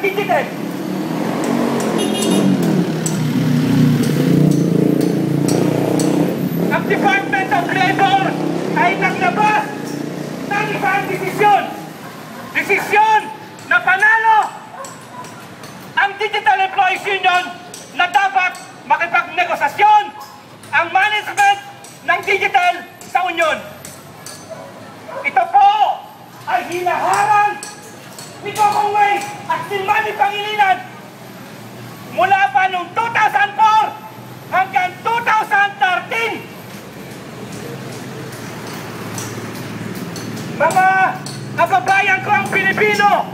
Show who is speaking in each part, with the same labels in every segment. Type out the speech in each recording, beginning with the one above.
Speaker 1: digital. Ang Department of Labor ay naglabas ng isang desisyon. Desisyon na panalo ang Digital Employees Union na dapat makipagnegosasyon ang management ng digital sa Union. Ito po ay hinaharang ni Kokong Wei at ni Manny Pangilinan mula pa noong 2004 hanggang 2013. Mga kababayan ko ang Pilipino,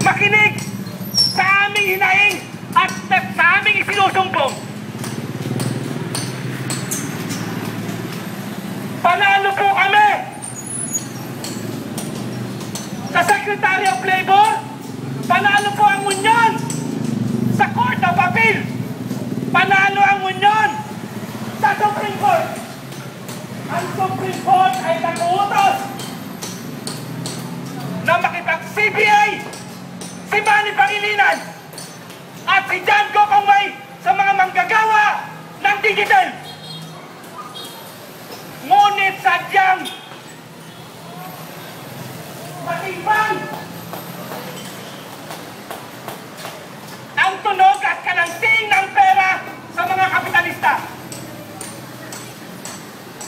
Speaker 1: makinig sa aming hinaing at sa aming isinusumbong. Panalo po kami sa Secretary of Labor, panalo po ang Union sa Court of Appeal, panalo ang Union sa Supreme Court. Ang Supreme Court ay nag-uutos na makipag-CBA si Manny Pangilinan at si John Kokong Wei sa mga manggagawa ng digital. Ngunit sadyang matimbang ang tunog at kalansing ng pera sa mga kapitalista.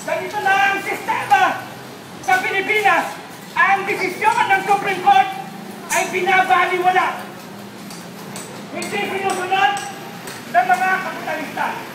Speaker 1: Ganito na ang sistema sa Pilipinas. Ang desisyon ng Supreme Court ay binabaliwala. Hindi sinusunod ng mga kapitalista.